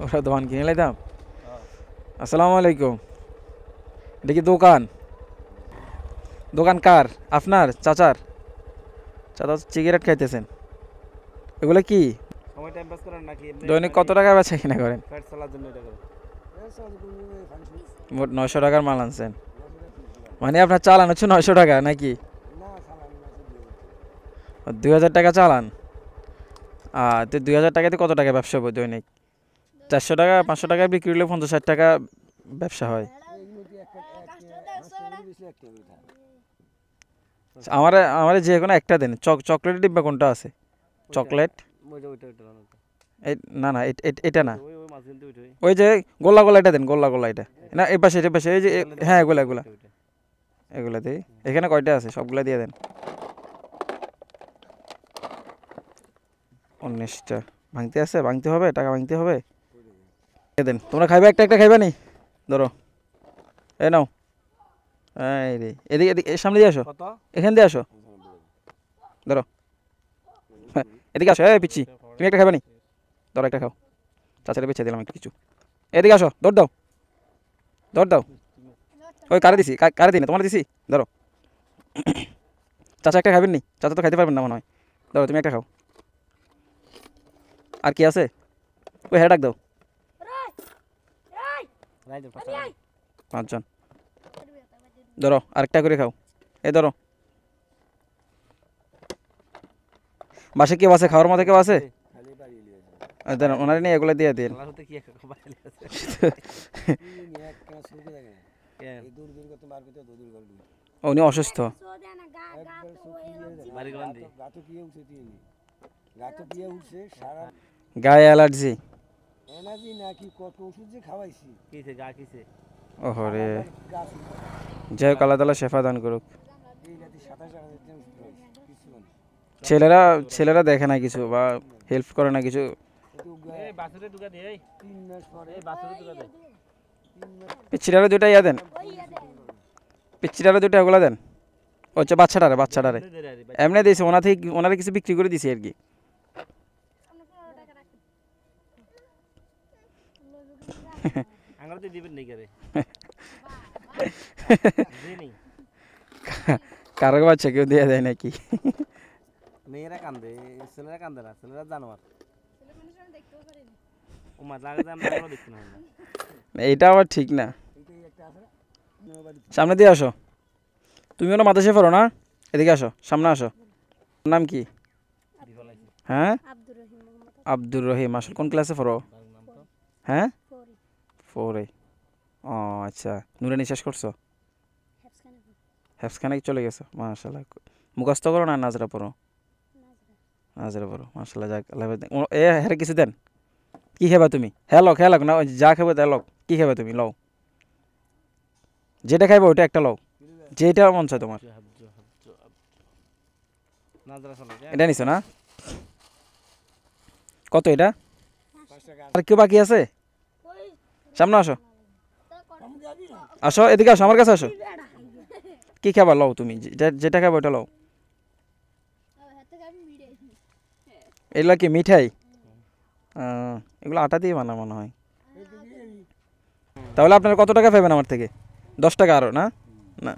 ওরা দোকান কিনে লাইতাম। আসসালামু আলাইকুম। এটা কি দোকান? দোকান কার? আপনার চাচার? চাচা সিগারেট খাইতেছেন, এগুলো কি সময় টাইম পাস করেন নাকি এমনি দৈনিক কত টাকা বেচা কিনা করেন? পেট চালার জন্য এটা করেন? মোট 900 টাকার মাল আনছেন, মানে আপনার চালান হচ্ছে 900 টাকা নাকি? 2000 টাকা চালান। তো 2000 টাকাতে কত টাকা ব্যবসা হবে দৈনিক? 400 টাকা 500 টাকা বিক্রি হলে 50-60 টাকা ব্যবসা হয়। আমার আমার যে কোনো একটা দেন। চকলেটের ডিব্বা কোনটা আছে? চকলেট না না এটা না, ওই যে গোল্লা গোল্লা এটা দেন, গোল্লা গোল্লা এটা না, এই পাশে এই পাশে, এই যে হ্যাঁ এগুলা এগুলা এগুলা দিই। এখানে কয়টা আছে সবগুলা দিয়ে দেন। 19টা ভাঙতে আছে, ভাঙতে হবে, টাকা ভাঙতে হবে। দেন, তোমরা খাইবে একটা একটা খাইবা নি? ধরো, এ নাও। এই রে, এদিকে এদিকে সামনে দিয়ে আসো, এখান দিয়ে আসো, ধরো এদিকে আসো। এই পিচ্ছি, তুমি একটা খাইবা নি? ধরো একটা খাও, চাচারে বেঁচে দিলাম একটু কিছু। এদিকে আসো, দৌড় দাও, দৌড় দাও। ওই কারে দিছি, কারে দিই না, তোমার দিছি। ধরো, চাচা একটা খাবেন নি? চাচা তো খাইতে পারবেন না মনে হয়। ধরো তুমি একটা খাও। আর কি আছে? ওই হ্যাঁ ডাক দাও। 5 জন। ধরো আরেকটা করে খাও। এই ধরো, বাসে কেউ আছে? খাওয়ার মতো কেউ আছে? দেন ওনারে নিয়ে এগুলো দিয়ে দিন। উনি অসুস্থ। গায়ে অ্যালার্জি। ওহরে, যাই হোক আল্লাহ তাআলা শেফা দান করুক। ছেলেরা ছেলেরা দেখে না কিছু বা হেল্প করে না কিছু। পিচ্ছিটারে দুইটা ইয়া দেন, পিচ্ছিটারে দুইটা ওগুলা দেন। হচ্ছে বাচ্চাটারে, বাচ্চাটারে এমনি দিয়েছে, ওনা থেকে ওনারে কিছু বিক্রি করে দিছি আর কি। কারো বাচ্চা কেউ দিয়ে দেয় নাকি? মেয়েরা কান্দে, ছেলেরা কান্দে না, ছেলেরা জানোয়ার। এইটা আবার ঠিক না। সামনে দিয়ে আসো, তুমি ওনা মাদ্রাসায় পড়ো না? এদিকে আসো, সামনে আসো। নাম কি? হ্যাঁ, আব্দুর রহিম। আসল কোন ক্লাসে পড়ো? হ্যাঁ, 4 এ। ও আচ্ছা, নুরানি শেষ করছো? হেফসখানে চলে গেছো, মাশাআল্লাহ। মুখস্থ করো না নাজরা পড়ো? নাজরা পড়ো, মাশাআল্লাহ। যাক আল্লাহ এ হ্যাঁ কিছু দেন। কি খাবা তুমি? হ্যাঁ লও, খেয়ে না যা খাবে তাই লও। কি খাবে তুমি? লও, যেটা খাইবে ওইটা একটা লও, যেটা মন চায় তোমার। এটা নিছো না? কত এটা? আর কেউ বাকি আছে? সামনে আসো, আসো এদিকে আসো, আমার কাছে আসো। কি খাবা লও তুমি, যেটা খাবে ওটা লও। এগুলা কি মিঠাই? এগুলো আটা দিয়ে বানা মনে হয়। তাহলে আপনারা কত টাকা পাবেন আমার থেকে? 10 টাকা আরও না? না